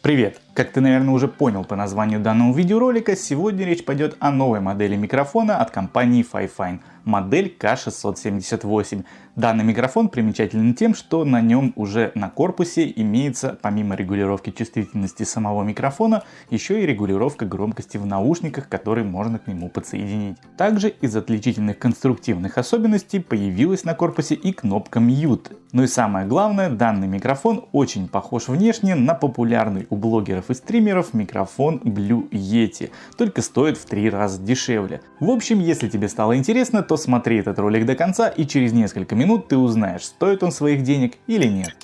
Привет! Как ты, наверное, уже понял по названию данного видеоролика, сегодня речь пойдет о новой модели микрофона от компании Fifine, модель K678. Данный микрофон примечателен тем, что на нем уже на корпусе имеется, помимо регулировки чувствительности самого микрофона, еще и регулировка громкости в наушниках, которые можно к нему подсоединить. Также из отличительных конструктивных особенностей появилась на корпусе и кнопка Mute. Ну и самое главное, данный микрофон очень похож внешне на популярный у блогеров и стримеров микрофон Blue Yeti, только стоит в 3 раза дешевле. В общем, если тебе стало интересно, то смотри этот ролик до конца, и через несколько минут ты узнаешь, стоит он своих денег или нет.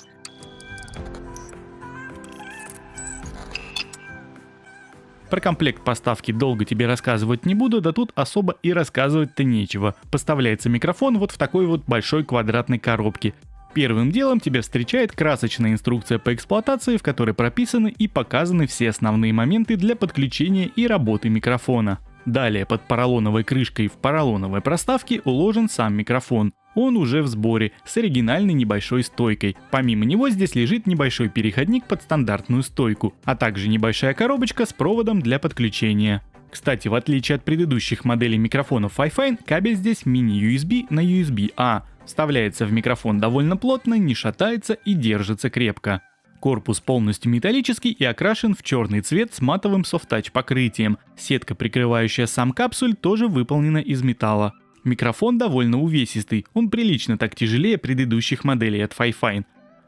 Про комплект поставки долго тебе рассказывать не буду, да тут особо и рассказывать-то нечего. Поставляется микрофон вот в такой вот большой квадратной коробке. Первым делом тебя встречает красочная инструкция по эксплуатации, в которой прописаны и показаны все основные моменты для подключения и работы микрофона. Далее под поролоновой крышкой в поролоновой проставке уложен сам микрофон. Он уже в сборе, с оригинальной небольшой стойкой. Помимо него здесь лежит небольшой переходник под стандартную стойку, а также небольшая коробочка с проводом для подключения. Кстати, в отличие от предыдущих моделей микрофонов Fifine, кабель здесь мини-USB на USB-A. Вставляется в микрофон довольно плотно, не шатается и держится крепко. Корпус полностью металлический и окрашен в черный цвет с матовым софт-тач покрытием. Сетка, прикрывающая сам капсуль, тоже выполнена из металла. Микрофон довольно увесистый, он прилично так тяжелее предыдущих моделей от Fifine.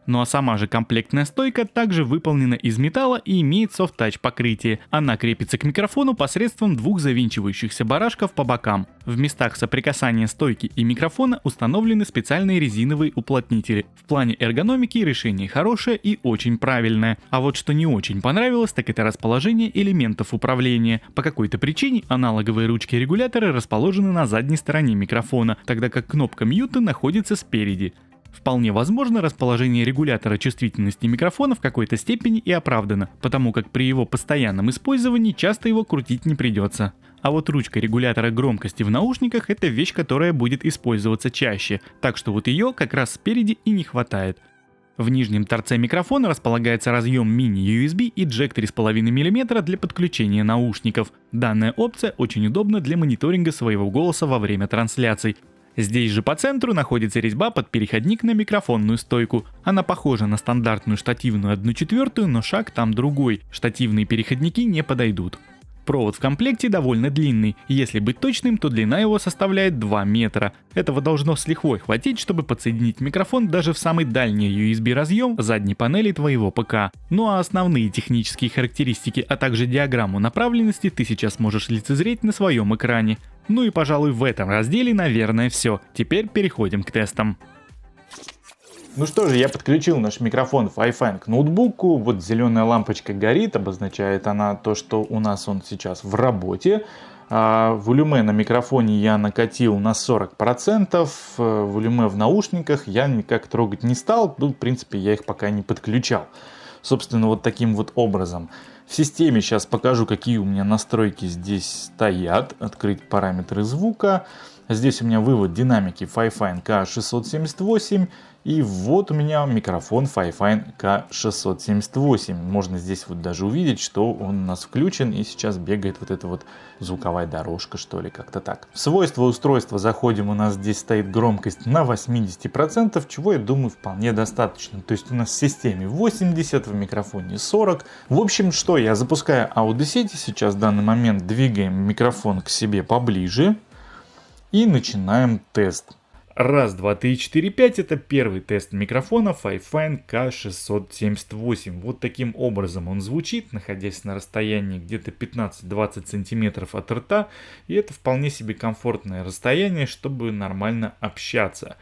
Ну а сама же комплектная стойка также выполнена из металла и имеет софт-тач покрытие. Она крепится к микрофону посредством двух завинчивающихся барашков по бокам. В местах соприкасания стойки и микрофона установлены специальные резиновые уплотнители. В плане эргономики решение хорошее и очень правильное. А вот что не очень понравилось, так это расположение элементов управления. По какой-то причине аналоговые ручки регулятора расположены на задней стороне микрофона, тогда как кнопка мьюта находится спереди. Вполне возможно, расположение регулятора чувствительности микрофона в какой-то степени и оправдано, потому как при его постоянном использовании часто его крутить не придется. А вот ручка регулятора громкости в наушниках — это вещь, которая будет использоваться чаще, так что вот ее как раз спереди и не хватает. В нижнем торце микрофона располагается разъем мини-USB и джек 3,5 мм для подключения наушников. Данная опция очень удобна для мониторинга своего голоса во время трансляций. Здесь же по центру находится резьба под переходник на микрофонную стойку. Она похожа на стандартную штативную 1/4, но шаг там другой. Штативные переходники не подойдут. Провод в комплекте довольно длинный. Если быть точным, то длина его составляет 2 метра. Этого должно с лихвой хватить, чтобы подсоединить микрофон даже в самый дальний USB разъем задней панели твоего ПК. Ну а основные технические характеристики, а также диаграмму направленности ты сейчас можешь лицезреть на своем экране. Ну и, пожалуй, в этом разделе, наверное, все. Теперь переходим к тестам. Ну что же, я подключил наш микрофон Fifine к ноутбуку. Вот зеленая лампочка горит, обозначает она то, что у нас он сейчас в работе. Волюме на микрофоне я накатил на 40%. Волюме в наушниках я никак трогать не стал. Ну, в принципе, я их пока не подключал. Собственно, вот таким вот образом. В системе сейчас покажу, какие у меня настройки здесь стоят. Открыть параметры звука. Здесь у меня вывод динамики Fifine K678. И вот у меня микрофон Fifine K678. Можно здесь вот даже увидеть, что он у нас включен. И сейчас бегает вот эта вот звуковая дорожка, что ли, как-то так. В свойства устройства заходим. У нас здесь стоит громкость на 80%, чего, я думаю, вполне достаточно. То есть у нас в системе 80, в микрофоне 40. В общем, что, я запускаю аудиосети. Сейчас в данный момент двигаем микрофон к себе поближе. И начинаем тест. Раз, два, три, четыре, пять. Это первый тест микрофона Fifine K678. Вот таким образом он звучит, находясь на расстоянии где-то 15-20 сантиметров от рта. И это вполне себе комфортное расстояние, чтобы нормально общаться.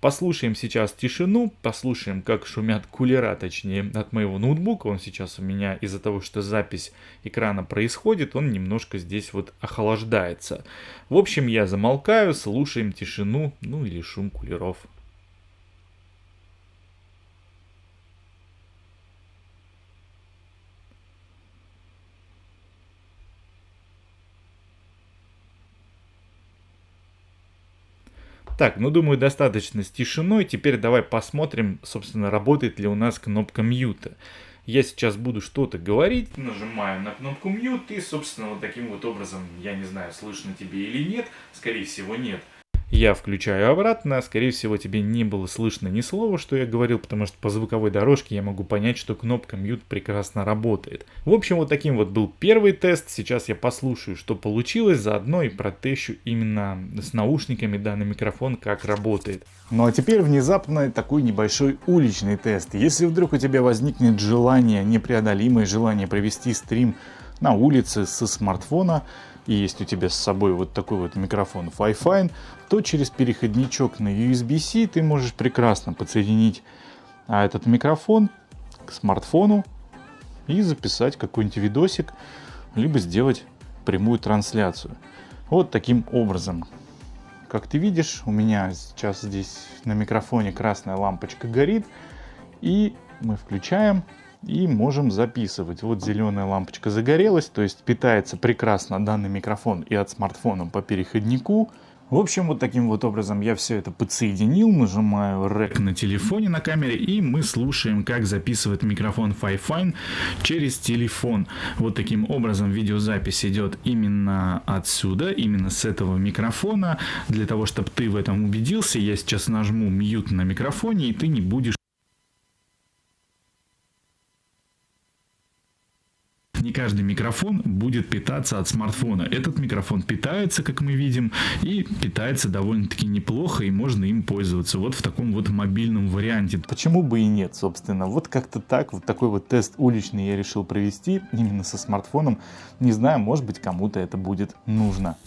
Послушаем сейчас тишину, послушаем, как шумят кулера, точнее, от моего ноутбука. Он сейчас у меня из-за того, что запись экрана происходит, он немножко здесь вот охлаждается. В общем, я замолкаю, слушаем тишину, ну или шум кулеров. Так, ну думаю, достаточно с тишиной. Теперь давай посмотрим, собственно, работает ли у нас кнопка мьюта. Я сейчас буду что-то говорить, нажимаю на кнопку mute и, собственно, вот таким вот образом, я не знаю, слышно тебе или нет, скорее всего нет. Я включаю обратно, скорее всего тебе не было слышно ни слова, что я говорил, потому что по звуковой дорожке я могу понять, что кнопка mute прекрасно работает. В общем, вот таким вот был первый тест, сейчас я послушаю, что получилось, заодно и протещу именно с наушниками данный микрофон, как работает. Ну а теперь внезапно такой небольшой уличный тест. Если вдруг у тебя возникнет желание, непреодолимое желание провести стрим на улице со смартфона, и есть у тебя с собой вот такой вот микрофон Fi-Fine, то через переходничок на USB-C ты можешь прекрасно подсоединить этот микрофон к смартфону и записать какой-нибудь видосик, либо сделать прямую трансляцию. Вот таким образом. Как ты видишь, у меня сейчас здесь на микрофоне красная лампочка горит, и мы включаем и можем записывать. Вот зеленая лампочка загорелась, то есть питается прекрасно данный микрофон и от смартфона по переходнику. В общем, вот таким вот образом я все это подсоединил, нажимаю REC на телефоне на камере, и мы слушаем, как записывает микрофон Fi-Fine через телефон. Вот таким образом видеозапись идет именно отсюда, именно с этого микрофона. Для того, чтобы ты в этом убедился, я сейчас нажму mute на микрофоне, и ты не будешь... Не каждый микрофон будет питаться от смартфона. Этот микрофон питается, как мы видим, и питается довольно-таки неплохо, и можно им пользоваться вот в таком вот мобильном варианте. Почему бы и нет, собственно. Вот как-то так, вот такой вот тест уличный я решил провести именно со смартфоном. Не знаю, может быть, кому-то это будет нужно.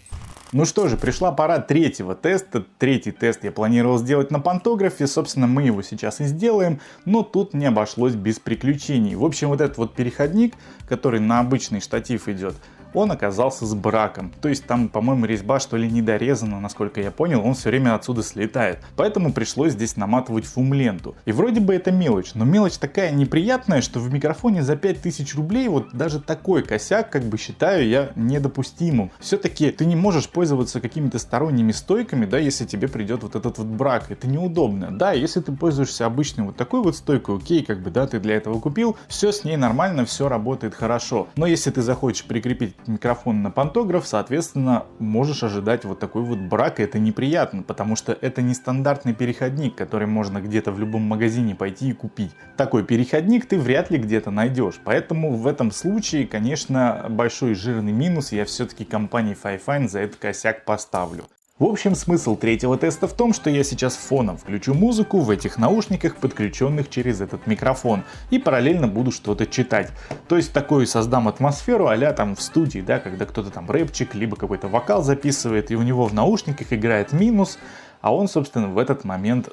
Ну что же, пришла пора третьего теста. Третий тест я планировал сделать на пантографе. Собственно, мы его сейчас и сделаем. Но тут не обошлось без приключений. В общем, вот этот вот переходник, который на обычный штатив идет, он оказался с браком. То есть там, по-моему, резьба что ли не дорезана, насколько я понял, он все время отсюда слетает. Поэтому пришлось здесь наматывать фум-ленту. И вроде бы это мелочь, но мелочь такая неприятная, что в микрофоне за 5000 рублей вот даже такой косяк, как бы считаю я недопустимым. Все-таки ты не можешь пользоваться какими-то сторонними стойками, да, если тебе придет вот этот вот брак. Это неудобно. Да, если ты пользуешься обычной вот такой вот стойкой, окей, как бы, да, ты для этого купил, все с ней нормально, все работает хорошо. Но если ты захочешь прикрепить микрофон на пантограф, соответственно, можешь ожидать вот такой вот брак, и это неприятно, потому что это не стандартный переходник, который можно где-то в любом магазине пойти и купить. Такой переходник ты вряд ли где-то найдешь, поэтому в этом случае, конечно, большой жирный минус я все-таки компании Fi-Fine за этот косяк поставлю. В общем, смысл третьего теста в том, что я сейчас фоном включу музыку в этих наушниках, подключенных через этот микрофон, и параллельно буду что-то читать. То есть такую создам атмосферу а-ля там в студии, да, когда кто-то там рэпчик, либо какой-то вокал записывает, и у него в наушниках играет минус, а он, собственно, в этот момент,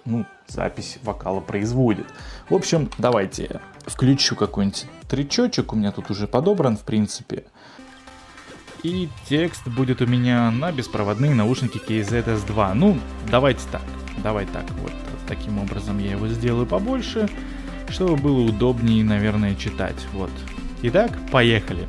запись вокала производит. В общем, давайте я включу какой-нибудь тречочек, у меня тут уже подобран, в принципе. И текст будет у меня на беспроводные наушники KZS2. Давайте так. Вот таким образом я его сделаю побольше, чтобы было удобнее, наверное, читать. Вот. Итак, поехали.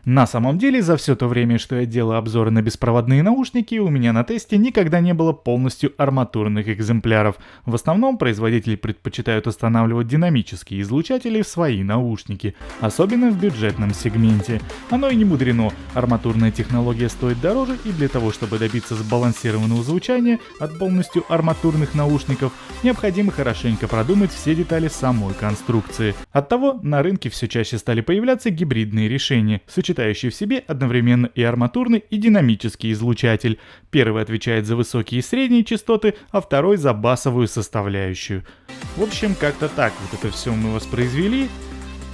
На самом деле, за все то время, что я делаю обзоры на беспроводные наушники, у меня на тесте никогда не было полностью арматурных экземпляров. В основном производители предпочитают устанавливать динамические излучатели в свои наушники, особенно в бюджетном сегменте. Оно и не мудрено, арматурная технология стоит дороже, и для того, чтобы добиться сбалансированного звучания от полностью арматурных наушников, необходимо хорошенько продумать все детали самой конструкции. Оттого на рынке все чаще стали появляться гибридные решения, сочетающие в себе одновременно и арматурный, и динамический излучатель. Первый отвечает за высокие и средние частоты, а второй за басовую составляющую. В общем, как-то так вот это все мы воспроизвели.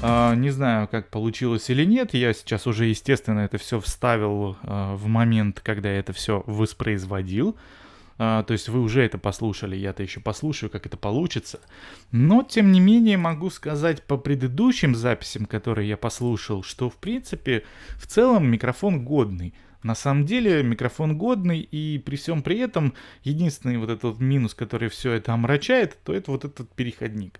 Не знаю, как получилось или нет, я сейчас уже, естественно, это все вставил в момент, когда я это все воспроизводил. То есть вы уже это послушали, я-то еще послушаю, как это получится. Но, тем не менее, могу сказать по предыдущим записям, которые я послушал, что, в принципе, в целом микрофон годный. На самом деле микрофон годный, и при всем при этом единственный вот этот вот минус, который все это омрачает, то это вот этот переходник.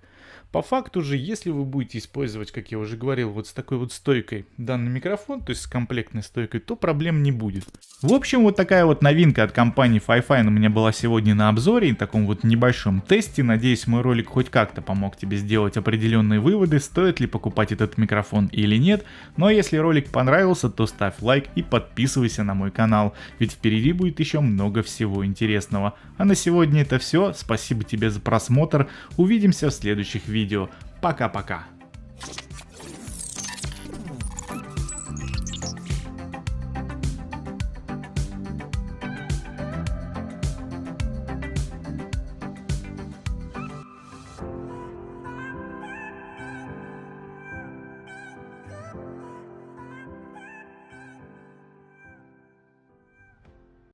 По факту же, если вы будете использовать, как я уже говорил, вот с такой вот стойкой данный микрофон, то есть с комплектной стойкой, то проблем не будет. В общем, вот такая вот новинка от компании Fifine у меня была сегодня на обзоре и таком вот небольшом тесте. Надеюсь, мой ролик хоть как-то помог тебе сделать определенные выводы, стоит ли покупать этот микрофон или нет. Ну а если ролик понравился, то ставь лайк и подписывайся на мой канал, ведь впереди будет еще много всего интересного. А на сегодня это все, спасибо тебе за просмотр, увидимся в следующих видео, пока-пока.